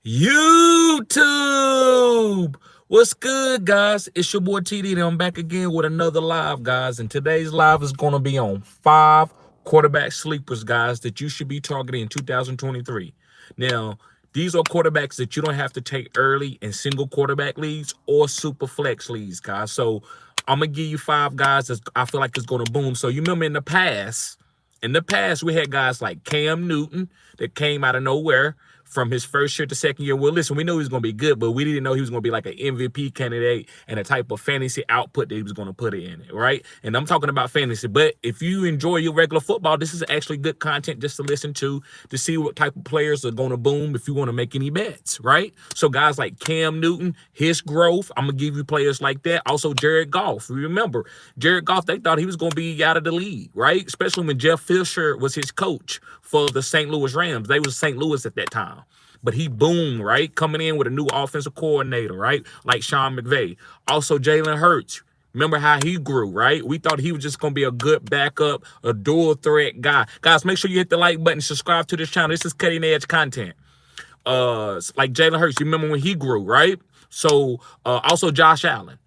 YouTube. What's good, guys? It's your boy TD, and I'm back again with another live, guys. And today's live is going to be on 5 quarterback sleepers, guys, that you should be targeting in 2023. Now, these are quarterbacks that you don't have to take early in single quarterback leagues or super flex leagues, guys. So I'm going to give you 5 guys that I feel like is going to boom. So you remember in the past, we had guys like Cam Newton that came out of nowhere from his first year to second year. Well, listen, we knew he was going to be good, but we didn't know he was going to be like an MVP candidate and the type of fantasy output that he was going to put in it, right? And I'm talking about fantasy. But if you enjoy your regular football, this is actually good content just to listen to see what type of players are going to boom if you want to make any bets, right? So guys like Cam Newton, his growth, I'm going to give you players like that. Also, Jared Goff. Remember, Jared Goff, they thought he was going to be out of the league, right? Especially when Jeff Fisher was his coach for the St. Louis Rams. They was St. Louis at that time. But he boomed, right? Coming in with a new offensive coordinator, right? Like Sean McVay. Also, Jalen Hurts. Remember how he grew, right? We thought he was just going to be a good backup, a dual threat guy. Guys, make sure you hit the like button, subscribe to this channel. This is cutting edge content. Like Jalen Hurts, you remember when he grew, right? So, also Josh Allen.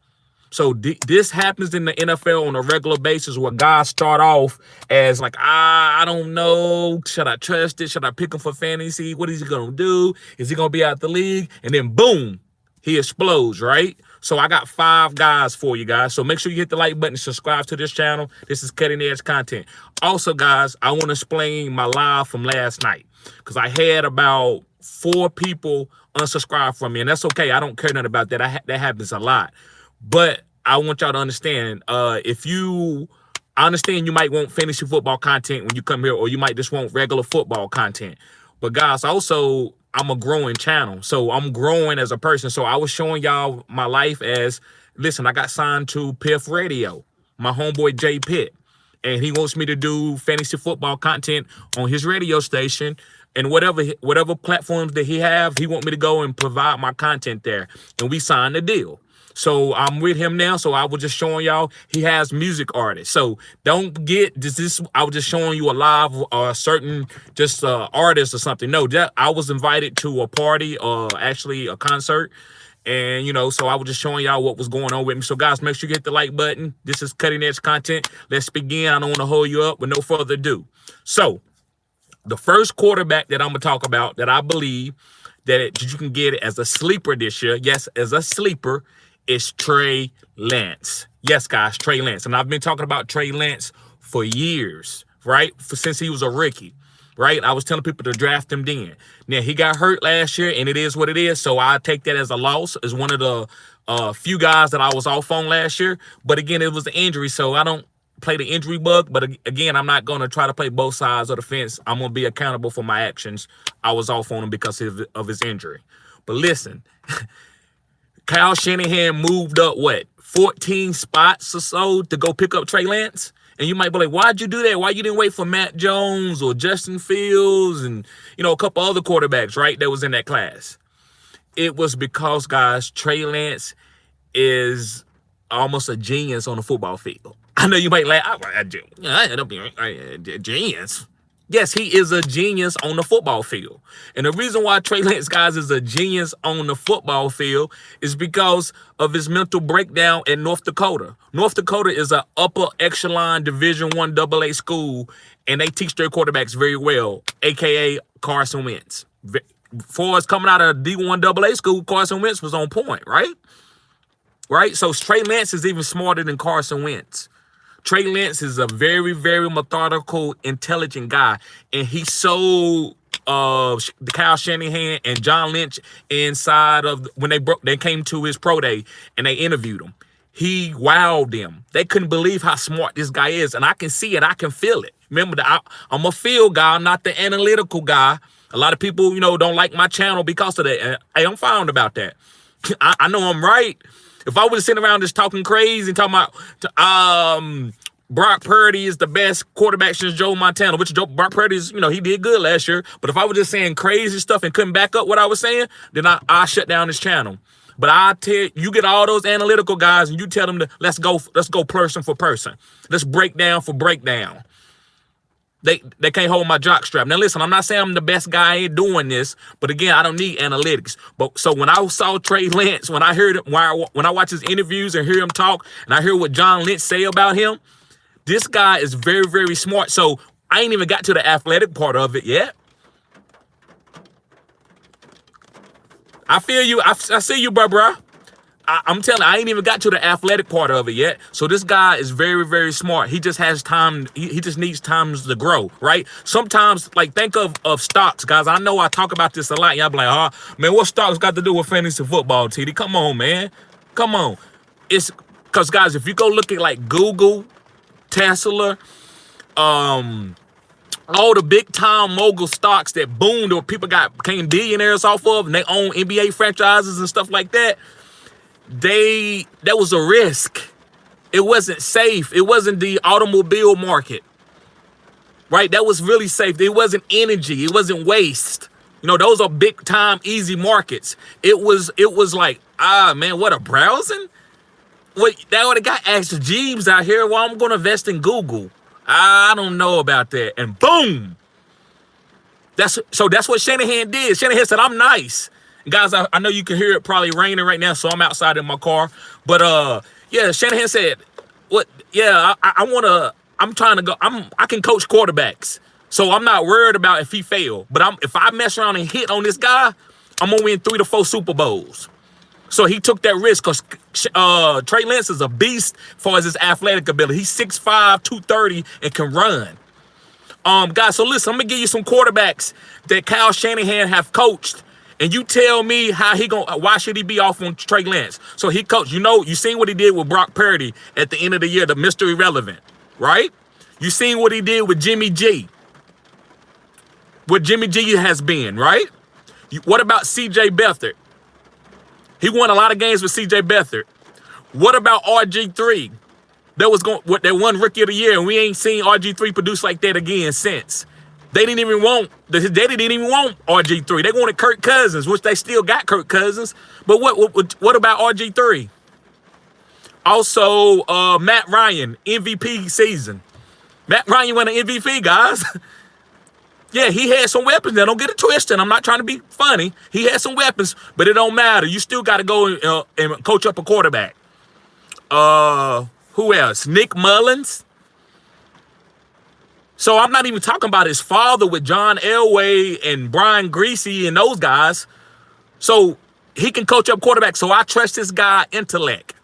So this happens in the NFL on a regular basis where guys start off as like, I don't know. Should I trust it? Should I pick him for fantasy? What is he going to do? Is he going to be out the league? And then boom, he explodes, right? So I got 5 guys for you guys. So make sure you hit the like button and subscribe to this channel. This is cutting edge content. Also, guys, I want to explain my live from last night because I had about 4 people unsubscribe from me. And that's okay. I don't care nothing about that. That happens a lot. But I want y'all to understand, I understand you might want fantasy football content when you come here, or you might just want regular football content. But guys, also, I'm a growing channel. So I'm growing as a person. So I was showing y'all my life as, listen, I got signed to Piff Radio, my homeboy Jay Pitt. And he wants me to do fantasy football content on his radio station. And whatever platforms that he have, he want me to go and provide my content there. And we signed the deal. So I'm with him now. So I was just showing y'all he has music artists. So don't get this. I was just showing you a live certain just artist or something. No, I was invited to a party, actually a concert. And, so I was just showing y'all what was going on with me. So, guys, make sure you hit the like button. This is cutting edge content. Let's begin. I don't want to hold you up with no further ado. So the first quarterback that I'm going to talk about that I believe that you can get as a sleeper this year, yes, as a sleeper, is Trey Lance. Yes, guys, Trey Lance. And I've been talking about Trey Lance for years, right? Since he was a rookie, right? I was telling people to draft him then. Now, he got hurt last year, and it is what it is, so I take that as a loss, as one of the few guys that I was off on last year. But again, it was an injury, so I don't play the injury bug. But again, I'm not going to try to play both sides of the fence. I'm going to be accountable for my actions. I was off on him because of his injury. But listen, Kyle Shanahan moved up, 14 spots or so to go pick up Trey Lance? And you might be like, why'd you do that? Why you didn't wait for Matt Jones or Justin Fields and, a couple other quarterbacks, right, that was in that class? It was because, guys, Trey Lance is almost a genius on the football field. I know you might laugh. I don't be a genius. Yes, he is a genius on the football field. And the reason why Trey Lance, guys, is a genius on the football field is because of his mental breakdown at North Dakota. North Dakota is an upper echelon Division I AA school, and they teach their quarterbacks very well, a.k.a. Carson Wentz. For us coming out of D1 AA school, Carson Wentz was on point, right? Right? So Trey Lance is even smarter than Carson Wentz. Trey Lance is a very, very methodical, intelligent guy. And he sold Kyle Shanahan and John Lynch inside of when they came to his pro day and they interviewed him. He wowed them. They couldn't believe how smart this guy is. And I can see it. I can feel it. Remember, I'm a feel guy, not the analytical guy. A lot of people, don't like my channel because of that. And, hey, I'm fine about that. I know I'm right. If I was sitting around just talking crazy and talking about Brock Purdy is the best quarterback since Joe Montana, which Brock Purdy is, he did good last year. But if I was just saying crazy stuff and couldn't back up what I was saying, then I shut down this channel. But I tell you, get all those analytical guys and you tell them to let's go person for person. Let's break down for breakdown. They can't hold my jock strap. Now listen, I'm not saying I'm the best guy in doing this, but again, I don't need analytics. But so when I saw Trey Lance, when I heard when I watch his interviews and hear him talk, and I hear what John Lynch say about him, this guy is very, very smart. So I ain't even got to the athletic part of it yet. I feel you. I see you, bro. I'm telling you, I ain't even got to the athletic part of it yet. So this guy is very, very smart. He just has time. He just needs time to grow, right? Sometimes, like, think of stocks, guys. I know I talk about this a lot. Y'all be like, oh, man, what stocks got to do with fantasy football, TD? Come on, man. Come on. It's because, guys, if you go look at, like, Google, Tesla, all the big-time mogul stocks that boomed or people became billionaires off of, and they own NBA franchises and stuff like that, that was a risk. It wasn't safe. It wasn't the automobile market, right? That was really safe. It wasn't energy. It wasn't waste. You know, those are big time, easy markets. It was like, man, what a browsing? What, that would have got Ask Jeeves out here. Well, I'm going to invest in Google. I don't know about that. And boom. That's what Shanahan did. Shanahan said, I'm nice. Guys, I know you can hear it probably raining right now, so I'm outside in my car. But yeah, Shanahan said, "What? Yeah, I'm trying to go. I can coach quarterbacks, so I'm not worried about if he failed. But if I mess around and hit on this guy, I'm gonna win 3 to 4 Super Bowls." So he took that risk because Trey Lance is a beast as far as his athletic ability. He's 6'5", 230, and can run. Guys, so listen, I'm gonna give you some quarterbacks that Kyle Shanahan have coached. And you tell me why should he be off on Trey Lance? So he coached, you seen what he did with Brock Purdy at the end of the year, the Mr. Irrelevant, right? You seen what he did with Jimmy G. What Jimmy G has been, right? What about CJ Beathard? He won a lot of games with CJ Beathard. What about RG3? That won Rookie of the Year, and we ain't seen RG3 produce like that again since. They didn't even want RG3. They wanted Kirk Cousins, which they still got Kirk Cousins. But what about RG3? Also, Matt Ryan, MVP season. Matt Ryan won an MVP, guys. Yeah, he had some weapons. Now, don't get it twisted. I'm not trying to be funny. He had some weapons, but it don't matter. You still got to go and coach up a quarterback. Who else? Nick Mullins. So I'm not even talking about his father with John Elway and Brian Greasy and those guys. So he can coach up quarterbacks. So I trust this guy intellect.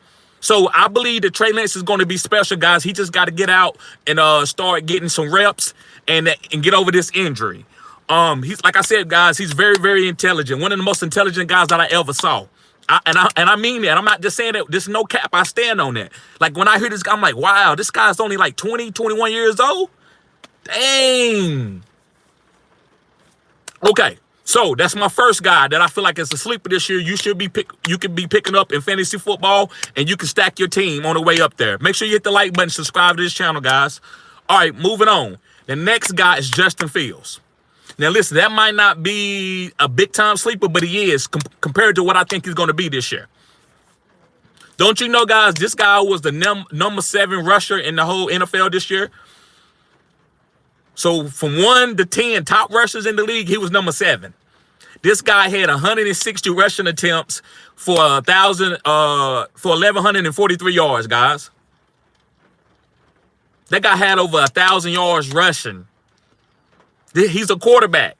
So I believe that Trey Lance is going to be special, guys. He just got to get out and start getting some reps and get over this injury. He's, like I said, guys, he's very, very intelligent. One of the most intelligent guys that I ever saw. And I mean that. I'm not just saying that. There's no cap. I stand on that. Like when I hear this guy, I'm like, wow, this guy's only like 20, 21 years old. Dang. Okay, so that's my first guy that I feel like is a sleeper this year. You could be picking up in fantasy football, and you can stack your team on the way up there. Make sure you hit the like button, subscribe to this channel, guys. All right, moving on. The next guy is Justin Fields. Now, listen, that might not be a big-time sleeper, but he is compared to what I think he's going to be this year. Don't you know, guys, this guy was the number 7 rusher in the whole NFL this year. So from 1 to 10 top rushers in the league, he was number 7. This guy had 160 rushing attempts for 1,143 yards, guys. That guy had over 1,000 yards rushing. He's a quarterback.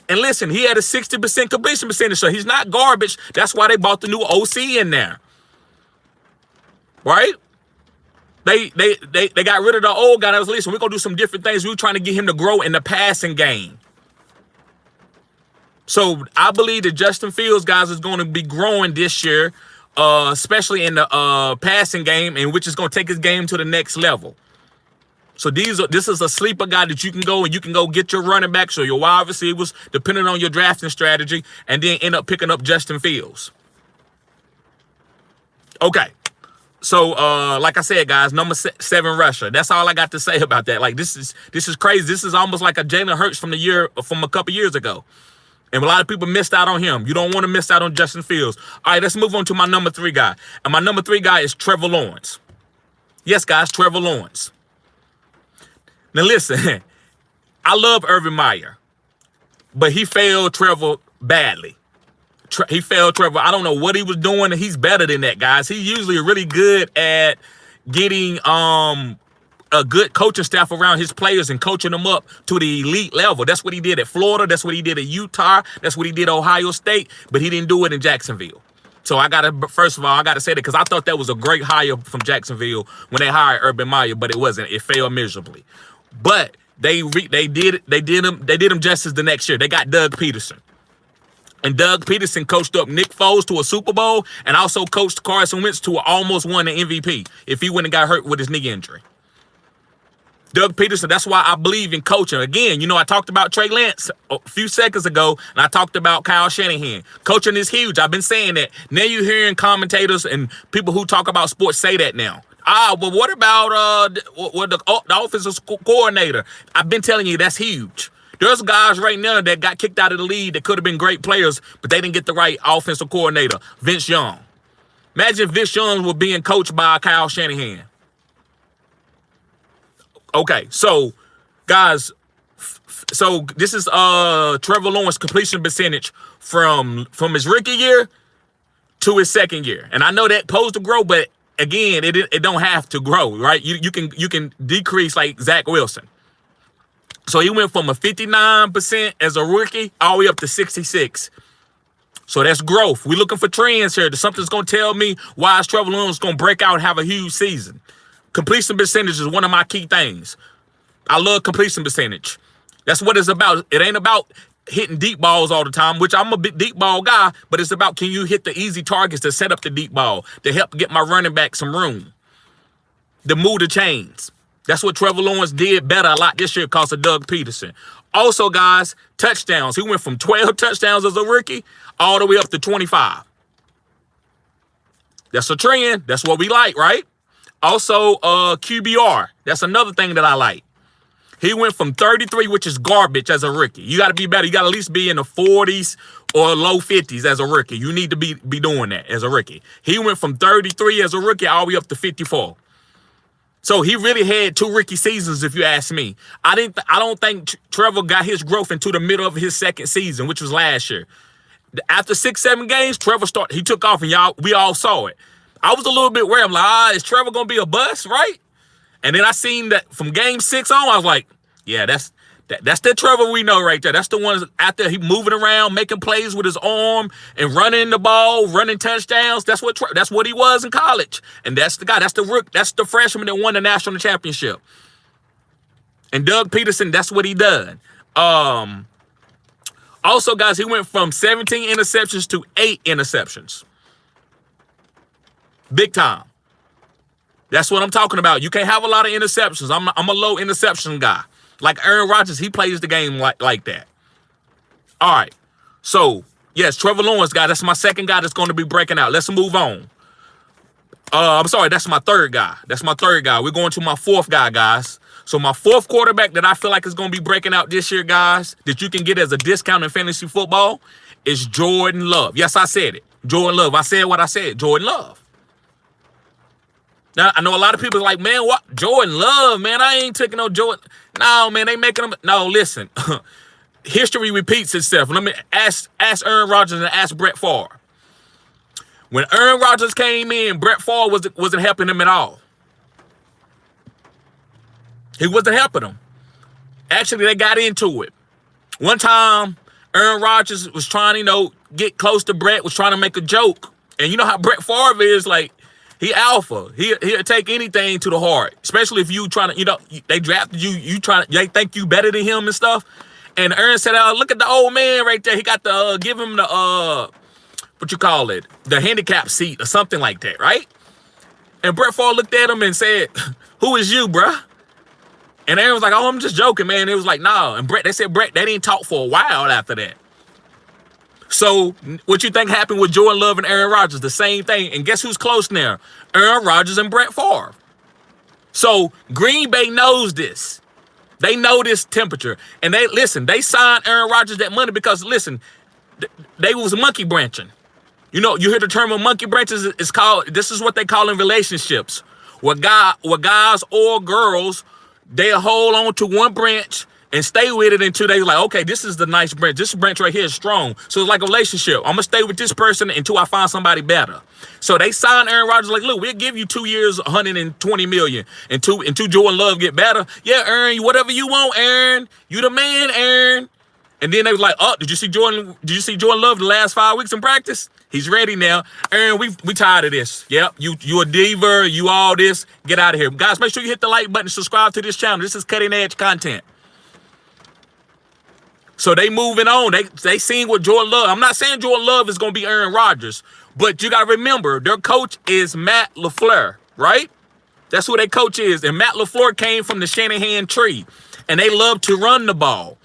And listen, he had a 60% completion percentage, so he's not garbage. That's why they bought the new OC in there. Right? They got rid of the old guy that was listen. We're gonna do some different things. We're trying to get him to grow in the passing game. So I believe that Justin Fields, guys, is going to be growing this year, especially in the passing game, and which is going to take his game to the next level. So this is a sleeper guy that you can go get your running backs or your wide receivers, depending on your drafting strategy, and then end up picking up Justin Fields. Okay. So, like I said, guys, number 7 rusher. That's all I got to say about that. Like, this is crazy. This is almost like a Jalen Hurts from a couple years ago. And a lot of people missed out on him. You don't want to miss out on Justin Fields. All right, let's move on to my number 3 guy. And my number 3 guy is Trevor Lawrence. Yes, guys, Trevor Lawrence. Now, listen, I love Urban Meyer, but he failed Trevor badly. He failed Trevor. I don't know what he was doing. He's better than that, guys. He's usually really good at getting a good coaching staff around his players and coaching them up to the elite level. That's what he did at Florida. That's what he did at Utah. That's what he did at Ohio State. But he didn't do it in Jacksonville. So first of all, I gotta say that because I thought that was a great hire from Jacksonville when they hired Urban Meyer, but it wasn't. It failed miserably. But they did him justice the next year. They got Doug Peterson. And Doug Peterson coached up Nick Foles to a Super Bowl and also coached Carson Wentz to almost won the MVP if he wouldn't have got hurt with his knee injury. Doug Peterson, that's why I believe in coaching. Again, I talked about Trey Lance a few seconds ago, and I talked about Kyle Shanahan. Coaching is huge. I've been saying that. Now you're hearing commentators and people who talk about sports say that now. But what about the offensive coordinator? I've been telling you that's huge. There's guys right now that got kicked out of the league that could have been great players, but they didn't get the right offensive coordinator, Vince Young. Imagine if Vince Young was being coached by Kyle Shanahan. Okay, so guys, so this is Trevor Lawrence completion percentage from his rookie year to his second year, and I know that posed to grow, but again, it don't have to grow, right? You can decrease like Zach Wilson. So he went from a 59% as a rookie all the way up to 66. So that's growth. We're looking for trends here. Something's going to tell me why is Trevor Lawrence going to break out and have a huge season. Completion percentage is one of my key things. I love completion percentage. That's what it's about. It ain't about hitting deep balls all the time, which I'm a big deep ball guy, but it's about can you hit the easy targets to set up the deep ball, to help get my running back some room, to move the chains. That's what Trevor Lawrence did better a lot this year because of Doug Peterson. Also, guys, touchdowns. He went from 12 touchdowns as a rookie all the way up to 25. That's a trend. That's what we like, right? Also, QBR. That's another thing that I like. He went from 33, which is garbage as a rookie. You got to be better. You got to at least be in the 40s or low 50s as a rookie. You need to be doing that as a rookie. He went from 33 as a rookie all the way up to 54. So he really had two rookie seasons, if you ask me. I don't think Trevor got his growth into the middle of his second season, which was last year. After 6-7 games, Trevor he took off, and we all saw it. I was a little bit worried. I'm like, is Trevor gonna be a bust, right? And then I seen that from game 6 on, I was like, yeah, that's the Trevor we know right there. That's the one out there, he moving around, making plays with his arm and running the ball, running touchdowns. That's what he was in college. And that's the guy. That's the freshman that won the national championship. And Doug Peterson, that's what he done. Also, guys, he went from 17 interceptions to 8 interceptions. Big time. That's what I'm talking about. You can't have a lot of interceptions. I'm a low interception guy. Like Aaron Rodgers, he plays the game like that. All right. So, yes, Trevor Lawrence, guy, that's my second guy that's going to be breaking out. Let's move on. I'm sorry, that's my third guy. We're going to my fourth guy, guys. So my fourth quarterback that I feel like is going to be breaking out this year, guys, that you can get as a discount in fantasy football is Jordan Love. Yes, I said it. Jordan Love. I said what I said. Jordan Love. Now, I know a lot of people are like, man, what? Jordan Love, man, I ain't taking no Jordan. No, man, they making them. No, listen. History repeats itself. Let me ask Aaron Rodgers and ask Brett Favre. When Aaron Rodgers came in, Brett Favre wasn't helping him at all. He wasn't helping him. Actually, they got into it. One time, Aaron Rodgers was trying to, get close to Brett, was trying to make a joke. And you know how Brett Favre is, like, he alpha. He'll take anything to the heart, especially if you trying to, they drafted you, they think you better than him and stuff. And Aaron said, look at the old man right there. He got the, give him the, the handicap seat or something like that, right? And Brett Favre looked at him and said, who is you, bruh? And Aaron was like, oh, I'm just joking, man. It was like, nah. And they said, Brett, they didn't talk for a while after that. So what you think happened with Jordan Love and Aaron Rodgers? The same thing. And guess who's close now? Aaron Rodgers and Brett Favre. So Green Bay knows this. They know this temperature. And they signed Aaron Rodgers that money because, they was monkey branching. You hear the term of monkey branches is called, this is what they call in relationships. Where guys or girls, they'll hold on to one branch and stay with it until they like, okay, this is the nice branch. This branch right here is strong. So it's like a relationship. I'm gonna stay with this person until I find somebody better. So they signed Aaron Rodgers like, look, we'll give you 2 years, $120 million, until Jordan Love get better. Yeah, Aaron, whatever you want, Aaron. You the man, Aaron. And then they was like, oh, did you see Jordan Love the last 5 weeks in practice? He's ready now. Aaron, we tired of this. Yep, you a diva, you all this. Get out of here. Guys, make sure you hit the like button, subscribe to this channel. This is cutting edge content. So they moving on. They seeing what Jordan Love. I'm not saying Jordan Love is going to be Aaron Rodgers, but you got to remember their coach is Matt LaFleur, right? That's who their coach is. And Matt LaFleur came from the Shanahan tree, and they love to run the ball.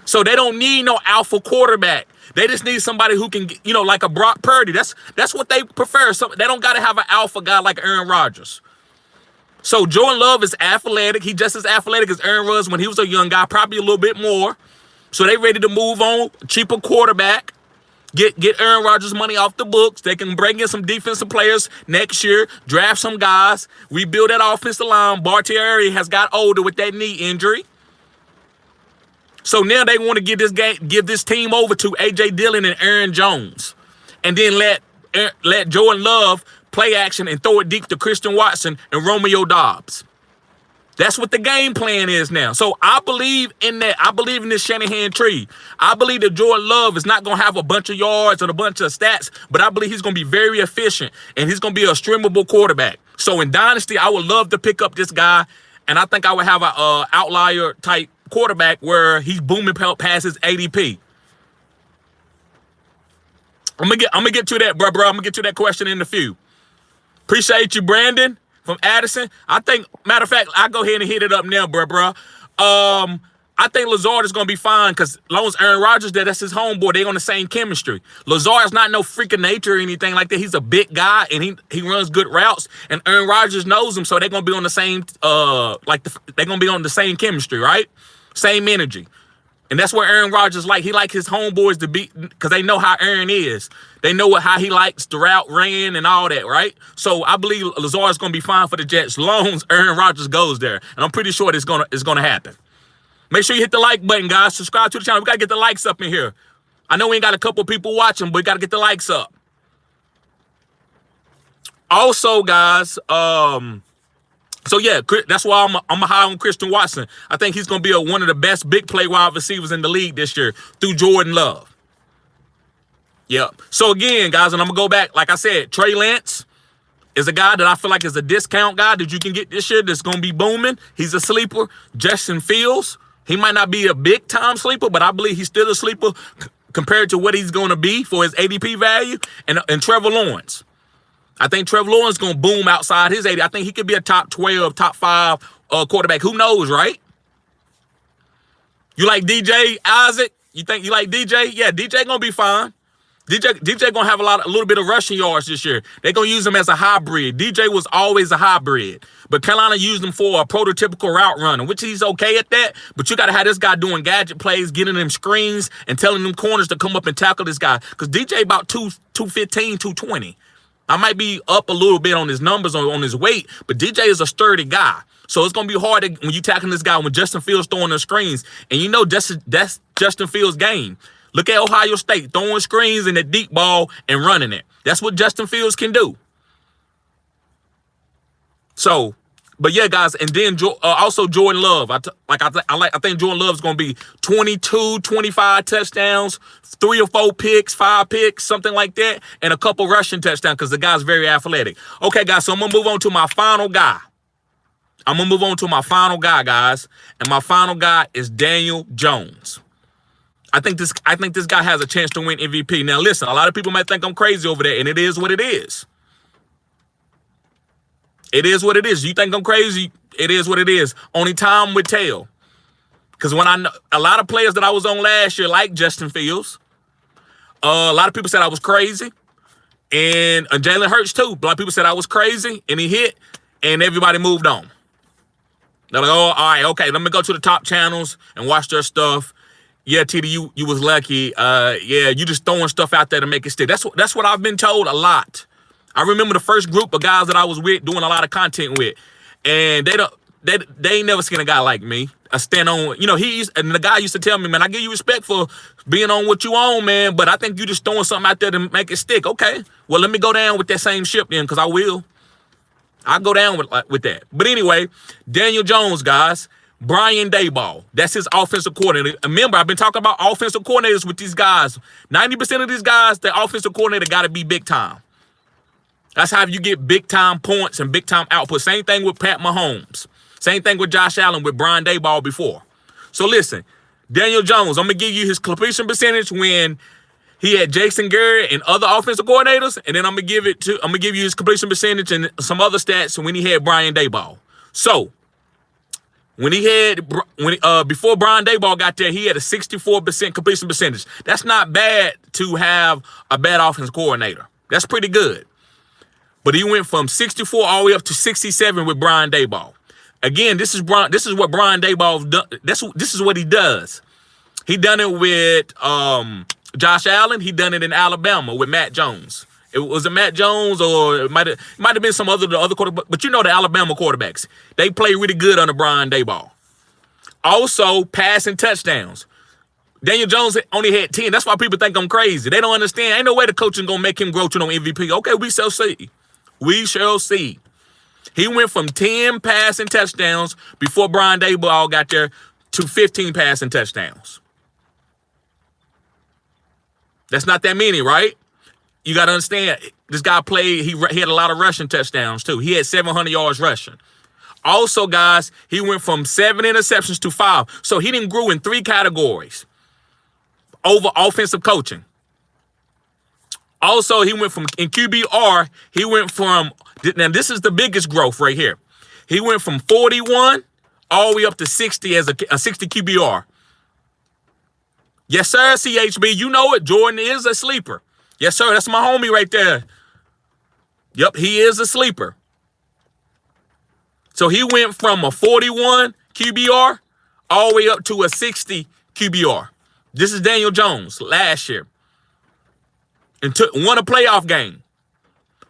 So they don't need no alpha quarterback. They just need somebody who can, like a Brock Purdy. That's what they prefer. So they don't got to have an alpha guy like Aaron Rodgers. So Jordan Love is athletic. He just as athletic as Aaron was when he was a young guy, probably a little bit more. So they ready to move on, cheaper quarterback, get Aaron Rodgers money off the books. They can bring in some defensive players next year, draft some guys, rebuild that offensive line. Bartieri has got older with that knee injury. So now they want to give this team over to A.J. Dillon and Aaron Jones, and then let Jordan Love play action and throw it deep to Christian Watson and Romeo Doubs. That's what the game plan is now. So I believe in that. I believe in this Shanahan tree. I believe that Jordan Love is not going to have a bunch of yards and a bunch of stats, but I believe he's going to be very efficient, and he's going to be a streamable quarterback. So in Dynasty, I would love to pick up this guy, and I think I would have an outlier type quarterback where he's booming past his ADP. I'm gonna get to that, bro. I'm gonna get to that question in a few. Appreciate you, Brandon from Addison. I think, matter of fact, I'll go ahead and hit it up now, bro. I think Lazard is going to be fine because as long as Aaron Rodgers there, that's his homeboy. They're on the same chemistry. Lazard's not no freak of nature or anything like that. He's a big guy, and he runs good routes, and Aaron Rodgers knows him, so they're going to be on the same, they're going to be on the same chemistry, right? Same energy. And that's where Aaron Rodgers he like his homeboys to be, because they know how Aaron is. They know how he likes the route ran and all that, right? So I believe Lazard's going to be fine for the Jets as long as Aaron Rodgers goes there. And I'm pretty sure it's gonna happen. Make sure you hit the like button, guys. Subscribe to the channel. We got to get the likes up in here. I know we ain't got a couple people watching, but we got to get the likes up. Also, guys, so yeah, that's why I'm high on Christian Watson. I think he's going to be one of the best big play wide receivers in the league this year through Jordan Love. Yep. So again, guys, and I'm going to go back. Like I said, Trey Lance is a guy that I feel like is a discount guy that you can get this year that's going to be booming. He's a sleeper. Justin Fields, he might not be a big-time sleeper, but I believe he's still a sleeper compared to what he's going to be for his ADP value. And Trevor Lawrence. I think Trevor Lawrence is going to boom outside his 80. I think he could be a top 12, top 5 quarterback. Who knows, right? You like DJ Isaac? You think you like DJ? Yeah, DJ going to be fine. DJ going to have a little bit of rushing yards this year. They're going to use him as a hybrid. DJ was always a hybrid. But Carolina used him for a prototypical route runner, which he's okay at that. But you got to have this guy doing gadget plays, getting them screens, and telling them corners to come up and tackle this guy. Because DJ about 215, 220. I might be up a little bit on his numbers, on his weight, but DJ is a sturdy guy. So it's going to be hard when you tackling this guy when Justin Fields throwing the screens. And that's Justin Fields' game. Look at Ohio State, throwing screens and the deep ball and running it. That's what Justin Fields can do. So, but yeah, guys, and then also Jordan Love. I think Jordan Love is going to be 22, 25 touchdowns, 3 or 4 picks, 5 picks, something like that, and a couple rushing touchdowns because the guy's very athletic. Okay, guys, so I'm going to move on to my final guy. Guys, and my final guy is Daniel Jones. I think this guy has a chance to win MVP. Now, listen, a lot of people might think I'm crazy over that, and it is what it is. It is what it is. You think I'm crazy? It is what it is. Only time will tell. Because when a lot of players that I was on last year, like Justin Fields, a lot of people said I was crazy, and Jalen Hurts too. A lot of people said I was crazy, and he hit, and everybody moved on. They're like, oh, all right, okay, let me go to the top channels and watch their stuff. Yeah, TD, you was lucky. Yeah, you just throwing stuff out there to make it stick. That's what I've been told a lot. I remember the first group of guys that I was with doing a lot of content with, and they ain't never seen a guy like me. I stand on, and the guy used to tell me, man, I give you respect for being on what you own, man, but I think you just throwing something out there to make it stick. Okay, well, let me go down with that same ship then, because I will. I'll go down with that. But anyway, Daniel Jones, guys, Brian Daboll, that's his offensive coordinator. Remember, I've been talking about offensive coordinators with these guys. 90% of these guys, the offensive coordinator got to be big time. That's how you get big time points and big time output. Same thing with Pat Mahomes. Same thing with Josh Allen with Brian Daboll before. So listen, Daniel Jones, I'm going to give you his completion percentage when he had Jason Garrett and other offensive coordinators, and then I'm going to give you his completion percentage and some other stats when he had Brian Daboll. So, before Brian Daboll got there, he had a 64% completion percentage. That's not bad to have a bad offensive coordinator. That's pretty good. But he went from 64 all the way up to 67 with Brian Daboll. Again, this is what Brian Daboll does. This is what he does. He done it with Josh Allen. He done it in Alabama with Matt Jones. Was it Matt Jones, or it might have been some other quarterback? But the Alabama quarterbacks, they play really good under Brian Daboll. Also, passing touchdowns. Daniel Jones only had 10. That's why people think I'm crazy. They don't understand. Ain't no way the coaching gonna make him grow to no MVP. Okay, we shall see. We shall see. He went from 10 passing touchdowns before Brian Daboll got there to 15 passing touchdowns. That's not that many, right? You got to understand, this guy played, he had a lot of rushing touchdowns too. He had 700 yards rushing. Also, guys, he went from 7 interceptions to 5. So he didn't grow in 3 categories over offensive coaching. Also, he went from, in QBR, he went from, now this is the biggest growth right here. He went from 41 all the way up to 60 as a 60 QBR. Yes, sir, CHB, you know it. Jordan is a sleeper. Yes, sir, that's my homie right there. Yep, he is a sleeper. So he went from a 41 QBR all the way up to a 60 QBR. This is Daniel Jones last year. And won a playoff game.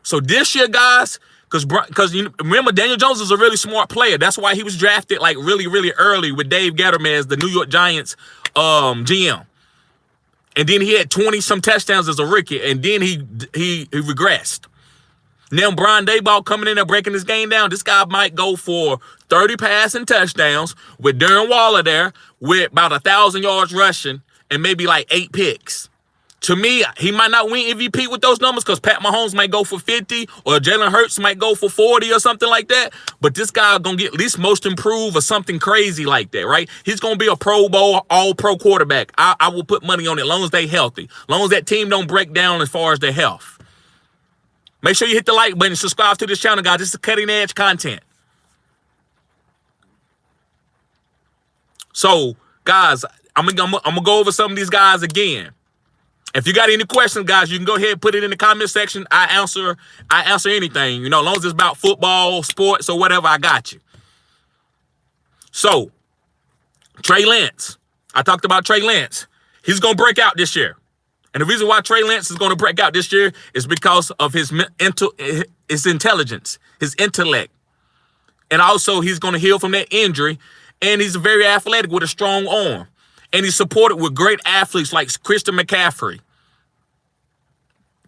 So this year, guys, because you remember, Daniel Jones is a really smart player. That's why he was drafted like really, really early with Dave Gettleman as the New York Giants GM. And then he had 20-some touchdowns as a rookie, and then he regressed. Now Brian Daboll coming in there breaking this game down. This guy might go for 30 passing touchdowns with Darren Waller there with about 1,000 yards rushing and maybe like 8 picks. To me, he might not win MVP with those numbers because Pat Mahomes might go for 50 or Jalen Hurts might go for 40 or something like that. But this guy going to get at least most improved or something crazy like that, right? He's going to be a Pro Bowl, all-pro quarterback. I will put money on it as long as they healthy. As long as that team don't break down as far as their health. Make sure you hit the like button and subscribe to this channel, guys. This is cutting-edge content. So, guys, I'm gonna go over some of these guys again. If you got any questions, guys, you can go ahead and put it in the comment section. I answer anything. As long as it's about football, sports, or whatever, I got you. So, Trey Lance. I talked about Trey Lance. He's going to break out this year. And the reason why Trey Lance is going to break out this year is because of his intelligence, his intellect. And also, he's going to heal from that injury. And he's very athletic with a strong arm. And he's supported with great athletes like Christian McCaffrey,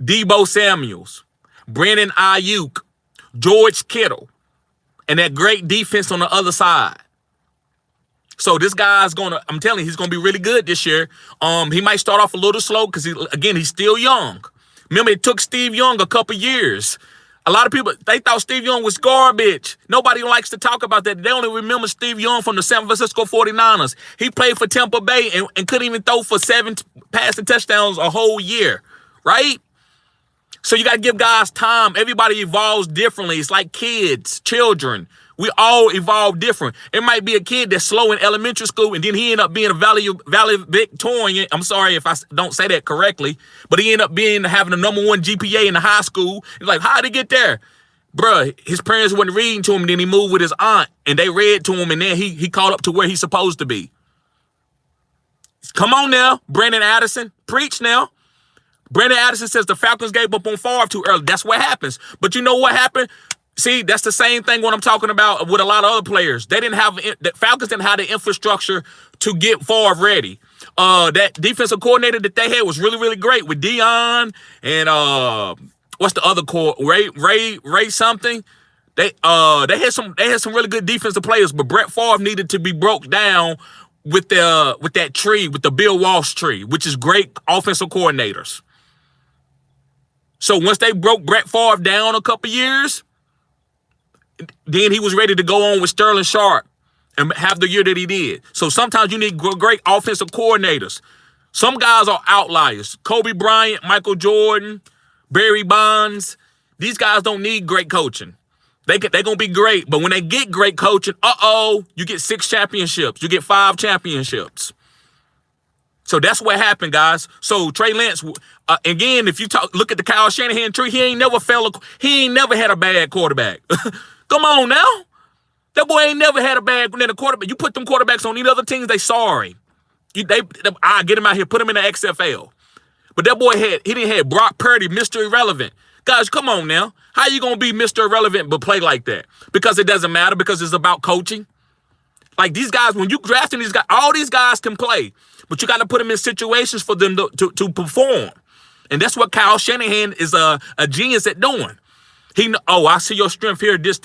Deebo Samuels, Brandon Ayuk, George Kittle, and that great defense on the other side. So this guy's I'm telling you, he's going to be really good this year. He might start off a little slow because, he's still young. Remember, it took Steve Young a couple years. A lot of people, they thought Steve Young was garbage. Nobody likes to talk about that. They only remember Steve Young from the San Francisco 49ers. He played for Tampa Bay and couldn't even throw for 7 passing touchdowns a whole year, right? So you got to give guys time. Everybody evolves differently. It's like kids, children. We all evolve different. It might be a kid that's slow in elementary school, and then he end up being a valedictorian. I'm sorry if I don't say that correctly, but he end up having the #1 GPA in the high school. It's like, how did he get there? Bruh, his parents wasn't reading to him, and then he moved with his aunt, and they read to him, and then he caught up to where he's supposed to be. Come on now, Brandon Addison. Preach now. Brandon Addison says the Falcons gave up on Favre too early. That's what happens. But you know what happened? See, that's the same thing what I'm talking about with a lot of other players. They didn't have the Falcons didn't have the infrastructure to get Favre ready. That defensive coordinator that they had was really, really great with Dion and what's the other core? Ray something. They had some really good defensive players, but Brett Favre needed to be broke down with that tree, with the Bill Walsh tree, which is great offensive coordinators. So once they broke Brett Favre down a couple years, then he was ready to go on with Sterling Sharp and have the year that he did. So sometimes you need great offensive coordinators. Some guys are outliers. Kobe Bryant, Michael Jordan, Barry Bonds. These guys don't need great coaching. They're going to be great. But when they get great coaching, you get 6 championships. You get 5 championships. So that's what happened, guys. So Trey Lance, again, if you look at the Kyle Shanahan tree, he ain't never had a bad quarterback. Come on now. That boy ain't never had a bad quarterback. You put them quarterbacks on these other teams, they sorry. I get him out here, put him in the XFL. But that boy he didn't have Brock Purdy, Mr. Irrelevant. Guys, come on now. How you going to be Mr. Irrelevant but play like that? Because it doesn't matter, because it's about coaching. Like these guys, when you drafting these guys, all these guys can play, but you got to put them in situations for them to perform. And that's what Kyle Shanahan is a genius at doing. I see your strength here, this.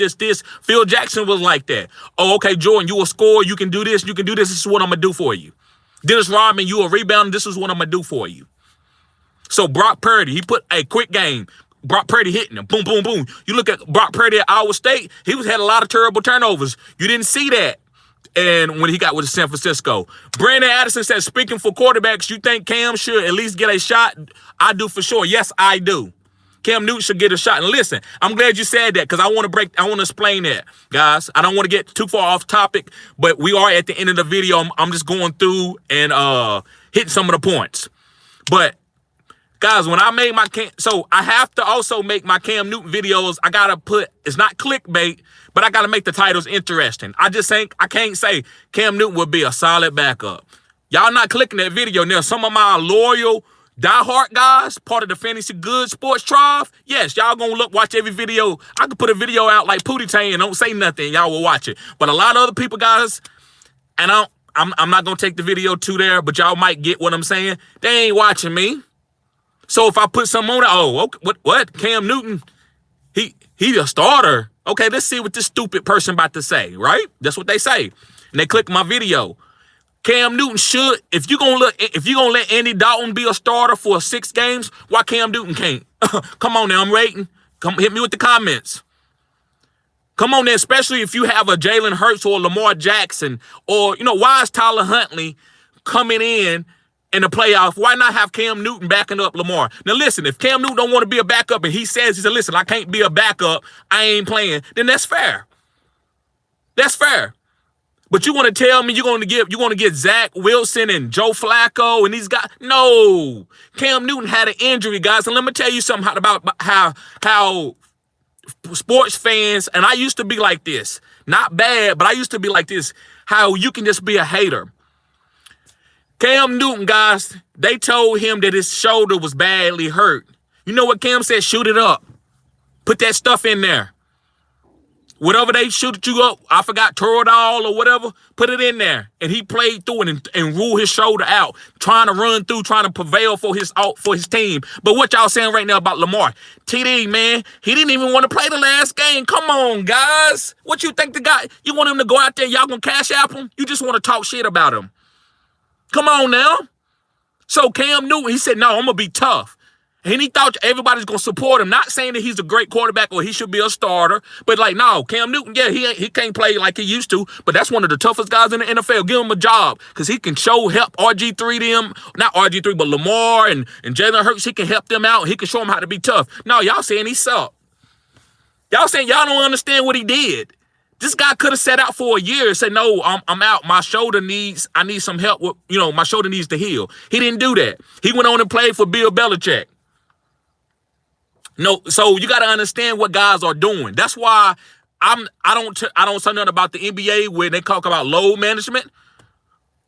Phil Jackson was like that. Oh, okay, Jordan, you a scorer, you can do this, this is what I'm going to do for you. Dennis Rodman, you a rebounder, this is what I'm going to do for you. So Brock Purdy, he put a quick game. Brock Purdy hitting him, boom, boom, boom. You look at Brock Purdy at Iowa State, he had a lot of terrible turnovers. You didn't see that. And when he got with San Francisco, Brandon Addison said, speaking for quarterbacks, you think Cam should at least get a shot? I do for sure. Yes, I do. Cam Newton should get a shot. And listen, I'm glad you said that because I want to explain that, guys. I don't want to get too far off topic, but we are at the end of the video. I'm just going through and hitting some of the points. But guys, when I made so I have to also make my Cam Newton videos. I got to it's not clickbait, but I got to make the titles interesting. I can't say Cam Newton would be a solid backup. Y'all not clicking that video. Now, some of my loyal, diehard guys, part of the Fantasy Good Sports Tribe, yes, y'all gonna watch every video. I could put a video out like Pootie Tang and don't say nothing. Y'all will watch it. But a lot of other people, guys, and I'm not gonna take the video to there, but y'all might get what I'm saying. They ain't watching me. So if I put some on it, okay, what? Cam Newton, he a starter. Okay, let's see what this stupid person about to say, right? That's what they say. And they click my video. Cam Newton should, if you gonna let Andy Dalton be a starter for 6 games, why Cam Newton can't? Come on now, I'm waiting. Come hit me with the comments. Come on there, especially if you have a Jalen Hurts or Lamar Jackson, or why is Tyler Huntley coming in the playoff? Why not have Cam Newton backing up Lamar? Now listen, if Cam Newton don't want to be a backup and he said, listen, I can't be a backup, I ain't playing, then that's fair. That's fair. But you want to tell me you're going to get Zach Wilson and Joe Flacco and these guys? No. Cam Newton had an injury, guys. And let me tell you something about how sports fans, and I used to be like this. Not bad, but I used to be like this. How you can just be a hater. Cam Newton, guys, they told him that his shoulder was badly hurt. You know what Cam said? Shoot it up. Put that stuff in there. Whatever they shoot you up, I forgot, Toradol or whatever, put it in there. And he played through it and ruled his shoulder out, trying to run through, trying to prevail for his team. But what y'all saying right now about Lamar? TD, man, he didn't even want to play the last game. Come on, guys. What you think the guy, you want him to go out there, y'all gonna cash app him? You just want to talk shit about him. Come on now. So Cam Newton, he said, no, I'm going to be tough. And he thought everybody's going to support him. Not saying that he's a great quarterback or he should be a starter. But like, no, Cam Newton, yeah, he can't play like he used to. But that's one of the toughest guys in the NFL. Give him a job because he can help RG3 them. Not RG3, but Lamar and Jalen Hurts. He can help them out. He can show them how to be tough. No, y'all saying he sucked. Y'all saying y'all don't understand what he did. This guy could have sat out for a year and said, no, I'm out. I need some help with, my shoulder needs to heal. He didn't do that. He went on and played for Bill Belichick. No, so you got to understand what guys are doing. That's why I don't say nothing about the NBA where they talk about load management.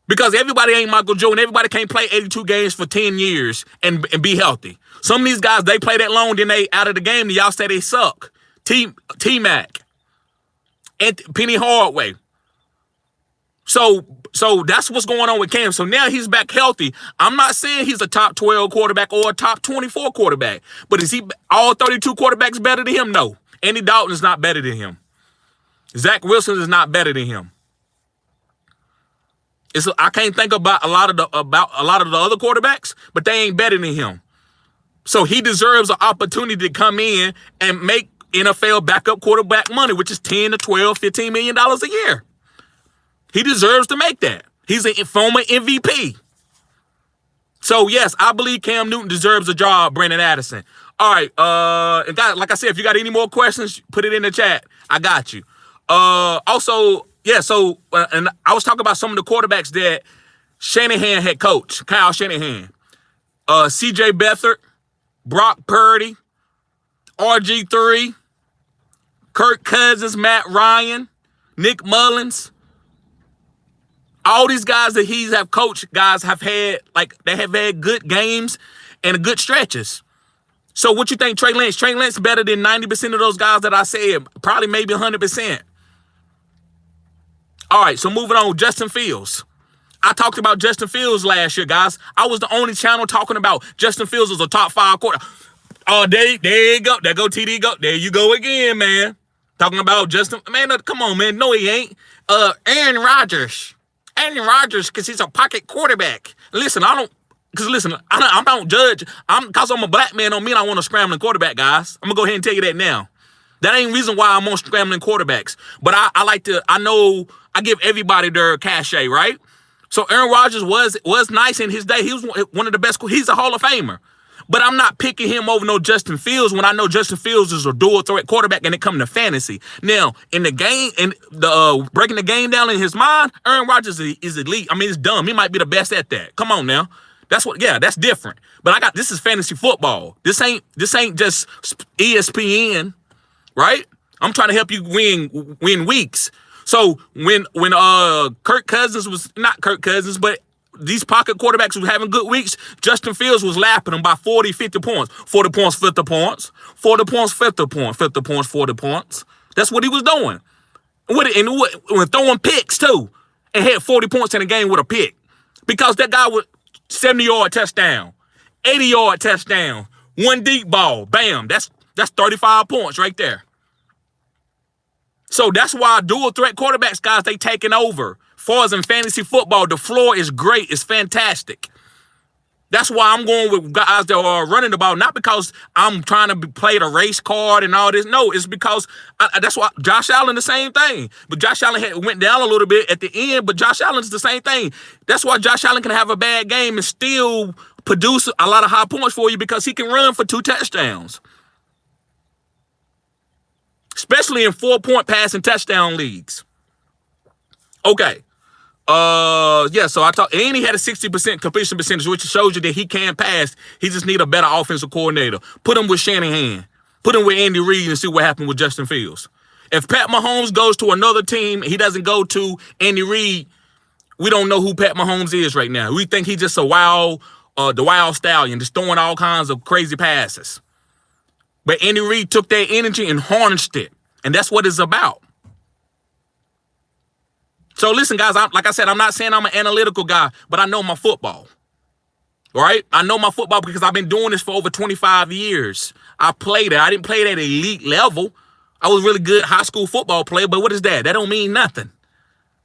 Because everybody ain't Michael Jordan. Everybody can't play 82 games for 10 years and be healthy. Some of these guys, they play that long, then they out of the game, and y'all say they suck. T-Mac, and Penny Hardaway. So that's what's going on with Cam. So now he's back healthy. I'm not saying he's a top 12 quarterback or a top 24 quarterback, but is he all 32 quarterbacks better than him? No. Andy Dalton is not better than him. Zach Wilson is not better than him. I can't think about a lot of the other quarterbacks, but they ain't better than him. So he deserves an opportunity to come in and make NFL backup quarterback money, which is $10 to $12, $15 million a year. He deserves to make that. He's a former MVP. So, yes, I believe Cam Newton deserves a job, Brandon Addison. All right, and guys, like I said, if you got any more questions, put it in the chat. I got you. Also, yeah, so, and I was talking about some of the quarterbacks that Shanahan had coached, Kyle Shanahan. C.J. Beathard, Brock Purdy, RG3, Kirk Cousins, Matt Ryan, Nick Mullins. All these guys that he's have coached, guys have had, they have had good games and good stretches. So what you think, Trey Lance? Trey Lance better than 90% of those guys that I said, probably maybe 100%. All right, so moving on, Justin Fields. I talked about Justin Fields last year, guys. I was the only channel talking about Justin Fields as a top 5 quarter. Oh, there you go. There go TD go. There you go again, man. Talking about Justin. Man, come on, man. No, he ain't. Aaron Rodgers. Aaron Rodgers, because he's a pocket quarterback. Listen, I don't judge. Because I'm a black man don't mean I want a scrambling quarterback, guys. I'm going to go ahead and tell you that now. That ain't reason why I'm on scrambling quarterbacks. But I give everybody their cachet, right? So Aaron Rodgers was nice in his day. He was one of the best. He's a Hall of Famer. But I'm not picking him over no Justin Fields when I know Justin Fields is a dual threat quarterback and it comes to fantasy. Now, in the game, in the breaking the game down in his mind, Aaron Rodgers is elite. I mean, it's dumb. He might be the best at that. Come on now. That's different. But this is fantasy football. This ain't just ESPN, right? I'm trying to help you win weeks. So when Kirk Cousins was not Kirk Cousins, but these pocket quarterbacks were having good weeks, Justin Fields was lapping them by 40, 50 points. 40 points, 50 points. 40 points, 50 points. 50 points, 40 points. That's what he was doing. And throwing picks, too. And had 40 points in a game with a pick. Because that guy was 70-yard touchdown. 80-yard touchdown. One deep ball. Bam. That's 35 points right there. So that's why dual threat quarterbacks, guys, they taking over. Far as in fantasy football, the floor is great. It's fantastic. That's why I'm going with guys that are running the ball, not because I'm trying to play the race card and all this. No, it's because that's why Josh Allen, the same thing. But Josh Allen went down a little bit at the end, but Josh Allen's the same thing. That's why Josh Allen can have a bad game and still produce a lot of high points for you because he can run for 2 touchdowns. Especially in 4-point passing touchdown leagues. Okay. So I talked, and he had a 60% completion percentage, which shows you that he can pass. He just need a better offensive coordinator. Put him with Shanahan. Put him with Andy Reid and see what happened with Justin Fields. If Pat Mahomes goes to another team, he doesn't go to Andy Reid, we don't know who Pat Mahomes is right now. We think he's just the wild stallion, just throwing all kinds of crazy passes. But Andy Reid took that energy and harnessed it. And that's what it's about. So listen, guys, like I said, I'm not saying I'm an analytical guy, but I know my football. All right? I know my football because I've been doing this for over 25 years. I played it. I didn't play it at elite level. I was a really good high school football player, but what is that? That don't mean nothing.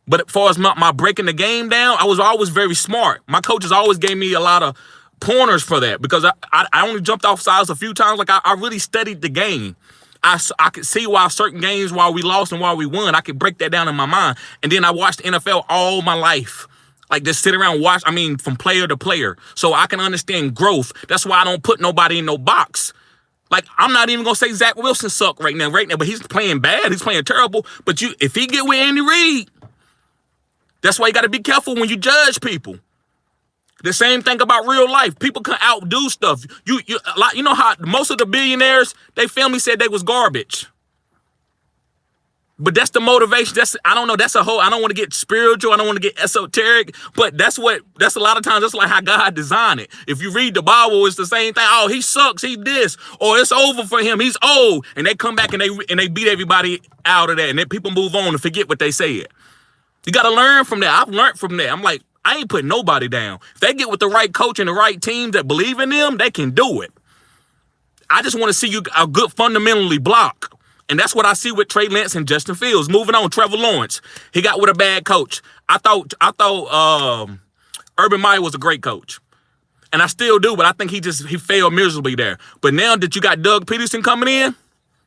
But as far as my breaking the game down, I was always very smart. My coaches always gave me a lot of pointers for that because I only jumped off sides a few times. Like I really studied the game. I could see why certain games, while we lost and while we won, I could break that down in my mind. And then I watched the NFL all my life. Like just sit around and from player to player. So I can understand growth. That's why I don't put nobody in no box. Like, I'm not even going to say Zach Wilson suck right now, but he's playing bad. He's playing terrible. But if he get with Andy Reid, that's why you got to be careful when you judge people. The same thing about real life. People can outdo stuff. You know how most of the billionaires, they family said they was garbage. But that's the motivation. I don't know. That's a whole, I don't want to get spiritual. I don't want to get esoteric, but that's a lot of times, that's like how God designed it. If you read the Bible, it's the same thing. Oh, he sucks. He this, or it's over for him. He's old. And they come back and they beat everybody out of that. And then people move on and forget what they said. You got to learn from that. I've learned from that. I'm like, I ain't putting nobody down. If they get with the right coach and the right team that believe in them, they can do it. I just want to see you a good fundamentally block. And that's what I see with Trey Lance and Justin Fields. Moving on, Trevor Lawrence. He got with a bad coach. I thought Urban Meyer was a great coach. And I still do, but I think he failed miserably there. But now that you got Doug Peterson coming in,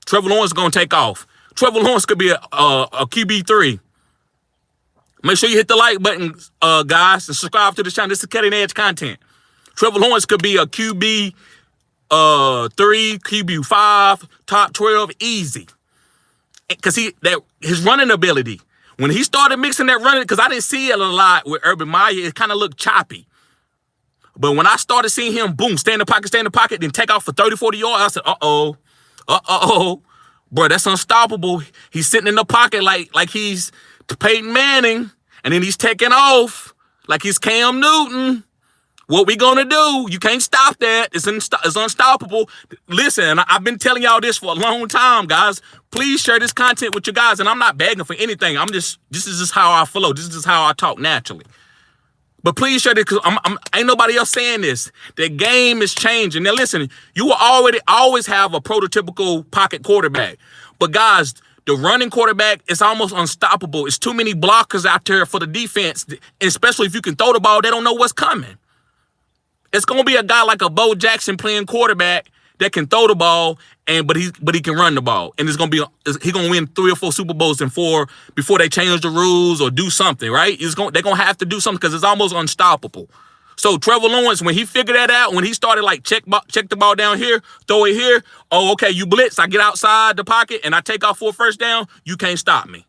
Trevor Lawrence is going to take off. Trevor Lawrence could be a QB3. Make sure you hit the like button, guys, and subscribe to the channel. This is cutting edge content. Trevor Lawrence could be a QB3, QB5, top 12, easy. Because his running ability, when he started mixing that running, because I didn't see it a lot with Urban Meyer, it kind of looked choppy. But when I started seeing him, boom, stay in the pocket, then take off for 30, 40 yards, I said, uh-oh. Bro, that's unstoppable. He's sitting in the pocket like he's Peyton Manning, and then he's taking off like he's Cam Newton. What we gonna do? You can't stop that. It's unstoppable. Listen, I've been telling y'all this for a long time, guys. Please share this content with you guys, and I'm not begging for anything. This is just how I flow. This is just how I talk naturally. But please share this, because ain't nobody else saying this. The game is changing. Now listen, you will always have a prototypical pocket quarterback. But guys, the running quarterback is almost unstoppable. It's too many blockers out there for the defense, especially if you can throw the ball, they don't know what's coming. It's gonna be a guy like a Bo Jackson playing quarterback that can throw the ball, but he can run the ball, and he's gonna win 3 or 4 Super Bowls and 4 before they change the rules or do something, right? They're gonna have to do something because it's almost unstoppable. So Trevor Lawrence, when he figured that out, when he started like check the ball down here, throw it here. Oh, okay, you blitz, I get outside the pocket and I take off for a first down. You can't stop me.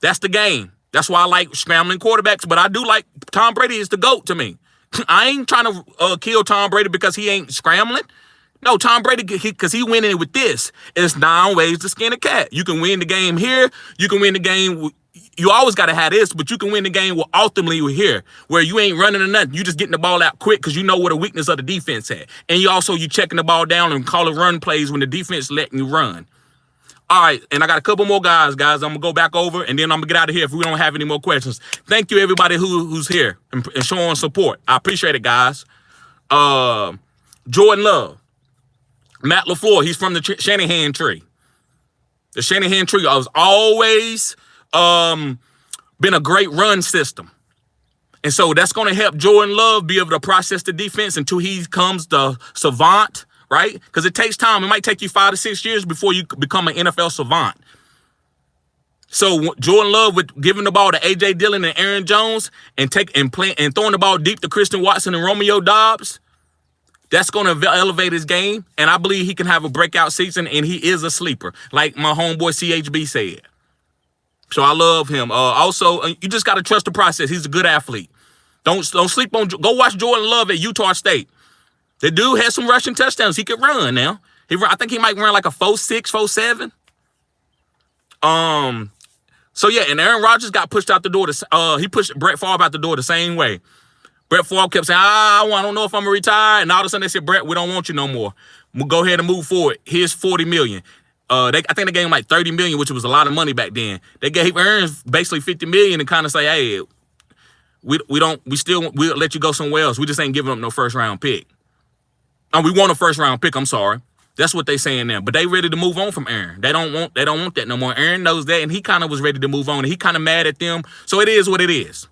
That's the game. That's why I like scrambling quarterbacks, but I do like Tom Brady is the GOAT to me. I ain't trying to kill Tom Brady because he ain't scrambling. No, Tom Brady, because he winning with this. It's 9 ways to skin a cat. You can win the game here. You can win the game. You always got to have this, but you can win the game with ultimately with here, where you ain't running or nothing. You just getting the ball out quick because you know where the weakness of the defense at. And you checking the ball down and calling run plays when the defense letting you run. All right, and I got a couple more guys. I'm going to go back over, and then I'm going to get out of here if we don't have any more questions. Thank you, everybody who's here and showing support. I appreciate it, guys. Jordan Love. Matt LaFleur, he's from the Shanahan tree. The Shanahan tree has always been a great run system. And so that's going to help Jordan Love be able to process the defense until he becomes the savant, right? Because it takes time. It might take you 5 to 6 years before you become an NFL savant. So Jordan Love with giving the ball to A.J. Dillon and Aaron Jones and throwing the ball deep to Christian Watson and Romeo Doubs, that's going to elevate his game. And I believe he can have a breakout season, and he is a sleeper, like my homeboy CHB said. So I love him. Also, you just got to trust the process. He's a good athlete. Don't sleep on. Go watch Jordan Love at Utah State. The dude has some rushing touchdowns. He could run now. I think he might run like a 4.6, 4.7. So yeah, and Aaron Rodgers got pushed out the door. He pushed Brett Favre out the door the same way. Brett Favre kept saying, I don't know if I'm going to retire. And all of a sudden they said, Brett, we don't want you no more. We'll go ahead and move forward. Here's $40 million. I think they gave him like $30 million, which was a lot of money back then. They gave Aaron basically $50 million and kind of say, hey, we'll let you go somewhere else. We just ain't giving up no first round pick. We want a first round pick. I'm sorry. That's what they saying now. But they ready to move on from Aaron. They don't want that no more. Aaron knows that, and he kind of was ready to move on, and he kind of mad at them. So it is what it is.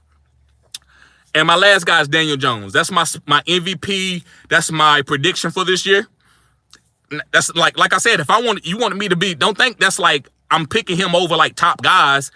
And my last guy is Daniel Jones. That's my MVP. That's my prediction for this year. That's like I said, if you wanted me to be, don't think that's like I'm picking him over like top guys.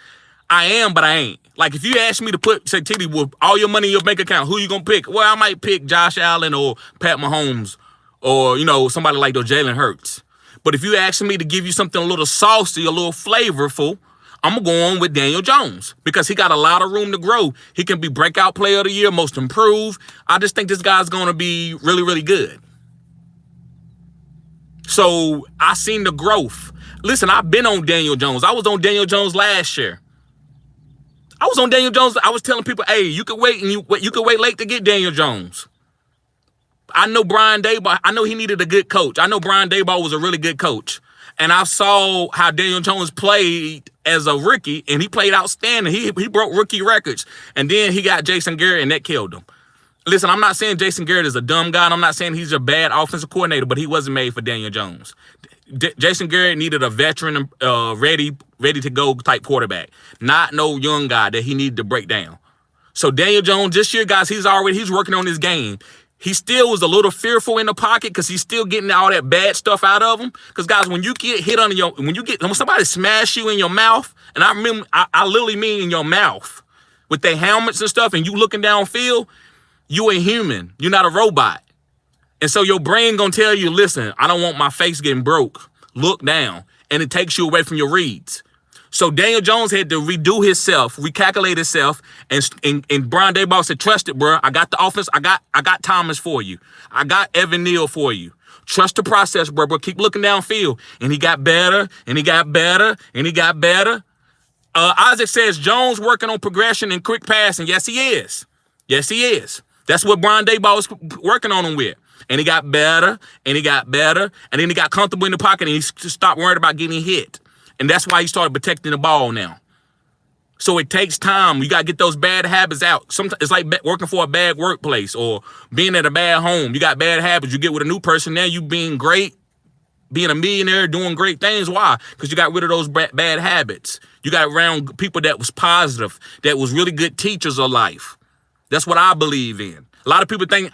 I am, but I ain't. Like if you ask me to say, Titty, with all your money in your bank account, who you gonna pick? Well, I might pick Josh Allen or Pat Mahomes or, somebody like Jalen Hurts. But if you ask me to give you something a little saucy, a little flavorful, I'm going to go on with Daniel Jones because he got a lot of room to grow. He can be breakout player of the year, most improved. I just think this guy's going to be really, really good. So I seen the growth. Listen, I've been on Daniel Jones. I was on Daniel Jones last year. I was on Daniel Jones. I was telling people, hey, you could wait and you could wait late to get Daniel Jones. I know Brian Daboll. I know he needed a good coach. I know Brian Daboll was a really good coach. And I saw how Daniel Jones played as a rookie, and he played outstanding. He broke rookie records. And then he got Jason Garrett, and that killed him. Listen, I'm not saying Jason Garrett is a dumb guy, and I'm not saying he's a bad offensive coordinator, but he wasn't made for Daniel Jones. Jason Garrett needed a veteran, ready to go type quarterback, not no young guy that he needed to break down. So Daniel Jones this year, guys, he's working on his game. He still was a little fearful in the pocket because he's still getting all that bad stuff out of him. Because guys, when you get hit when somebody smash you in your mouth, and I literally mean in your mouth with their helmets and stuff, and you looking downfield, you a human. You're not a robot. And so your brain gonna tell you, listen, I don't want my face getting broke. Look down. And it takes you away from your reads. So Daniel Jones had to redo himself, recalculate himself, and Brian Daboll said, trust it, bro. I got the offense. I got Thomas for you. I got Evan Neal for you. Trust the process, bro. Keep looking downfield. And he got better, and he got better, and he got better. Isaac says Jones working on progression and quick passing. Yes, he is. Yes, he is. That's what Brian Daboll is working on him with. And he got better, and he got better, and then he got comfortable in the pocket, and he stopped worrying about getting hit. And that's why he started protecting the ball now. So it takes time. You got to get those bad habits out. Sometimes it's like working for a bad workplace or being at a bad home. You got bad habits. You get with a new person. Now you being great, being a millionaire, doing great things. Why? Because you got rid of those bad habits. You got around people that was positive, that was really good teachers of life. That's what I believe in. A lot of people think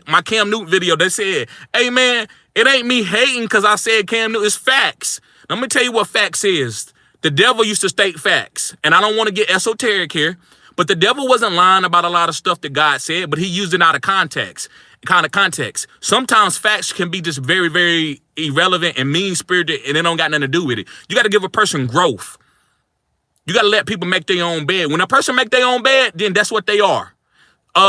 my Cam Newton video, they said, hey, man, it ain't me hating because I said Cam Newton. It's facts. Now, let me tell you what facts is. The devil used to state facts. And I don't want to get esoteric here, but the devil wasn't lying about a lot of stuff that God said, but he used it out of context. Sometimes facts can be just very, very irrelevant and mean-spirited, and it don't got nothing to do with it. You got to give a person growth. You got to let people make their own bed. When a person make their own bed, then that's what they are.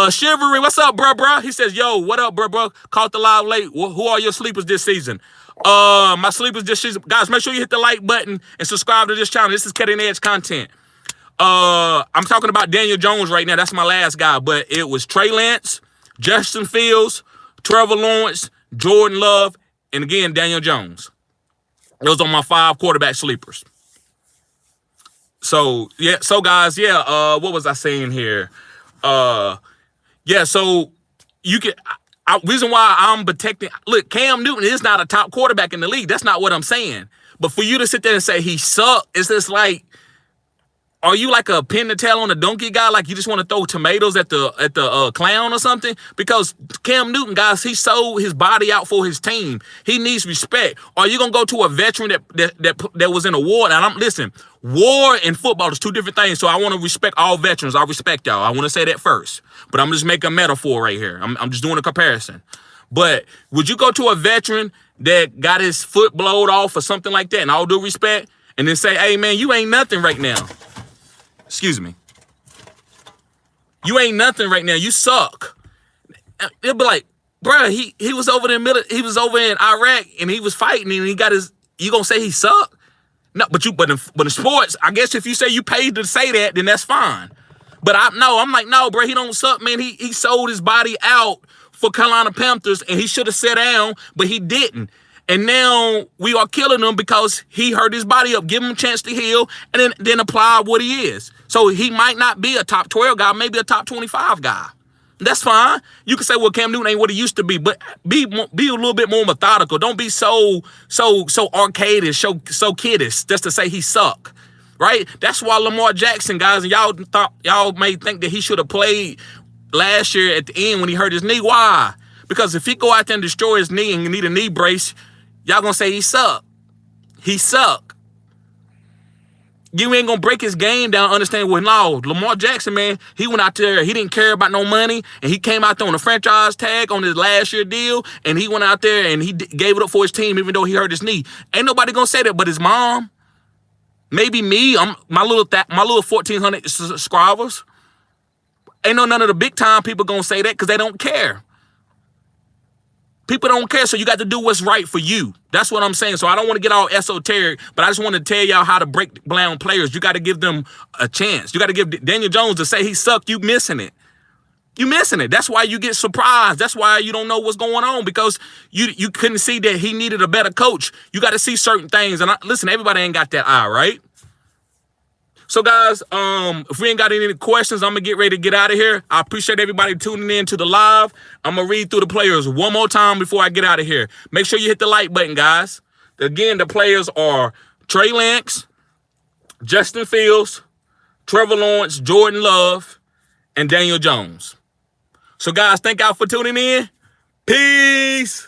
Chivalry, what's up, bruh? He says, yo, what up, bruh? Caught the live late. Who are your sleepers this season? My sleepers this season. Guys, make sure you hit the like button and subscribe to this channel. This is Cutting Edge content. I'm talking about Daniel Jones right now. That's my last guy. But it was Trey Lance, Justin Fields, Trevor Lawrence, Jordan Love, and again, Daniel Jones. Those are my 5 quarterback sleepers. So, yeah. So, guys, yeah. What was I saying here? Yeah, so you can... reason why I'm protecting... Look, Cam Newton is not a top quarterback in the league. That's not what I'm saying. But for you to sit there and say he sucked, it's just like... Are you like a pin the tail on a donkey guy? Like you just want to throw tomatoes at the clown or something? Because Cam Newton, guys, he sold his body out for his team. He needs respect. Are you gonna go to a veteran that was in a war? And listen, war and football is 2 different things. So I want to respect all veterans. I respect y'all. I want to say that first. But I'm just making a metaphor right here. I'm just doing a comparison. But would you go to a veteran that got his foot blowed off or something like that, and all due respect, and then say, hey man, you ain't nothing right now? Excuse me. You ain't nothing right now. You suck. It'll be like, bro, he was over in Iraq and he was fighting and he got his. You gonna say he sucked? No, but in sports, I guess if you say you paid to say that, then that's fine. But I'm like, no, bro, he don't suck, man. He sold his body out for Carolina Panthers and he should have sat down, but he didn't. And now we are killing him because he hurt his body up. Give him a chance to heal and then apply what he is. So he might not be a top 12 guy, maybe a top 25 guy. That's fine. You can say, well, Cam Newton ain't what he used to be, but be a little bit more methodical. Don't be so arcadish, so kiddish, just to say he suck, right? That's why Lamar Jackson, guys, and y'all may think that he should have played last year at the end when he hurt his knee. Why? Because if he go out there and destroy his knee and need a knee brace, y'all gonna say he suck. He suck. You ain't gonna break his game down, understand what? No, Lamar Jackson, man, he went out there, he didn't care about no money, and he came out there on a franchise tag on his last year deal, and he went out there and he gave it up for his team, even though he hurt his knee. Ain't nobody gonna say that but his mom. Maybe me, my little 1,400 subscribers. Ain't none of the big time people gonna say that because they don't care. People don't care, so you got to do what's right for you. That's what I'm saying. So I don't want to get all esoteric, but I just want to tell y'all how to break down players. You got to give them a chance. You got to give Daniel Jones to say he sucked. You missing it. You missing it. That's why you get surprised. That's why you don't know what's going on, because you couldn't see that he needed a better coach. You got to see certain things. And listen, everybody ain't got that eye, right? So, guys, if we ain't got any questions, I'm going to get ready to get out of here. I appreciate everybody tuning in to the live. I'm going to read through the players one more time before I get out of here. Make sure you hit the like button, guys. Again, the players are Trey Lance, Justin Fields, Trevor Lawrence, Jordan Love, and Daniel Jones. So, guys, thank y'all for tuning in. Peace.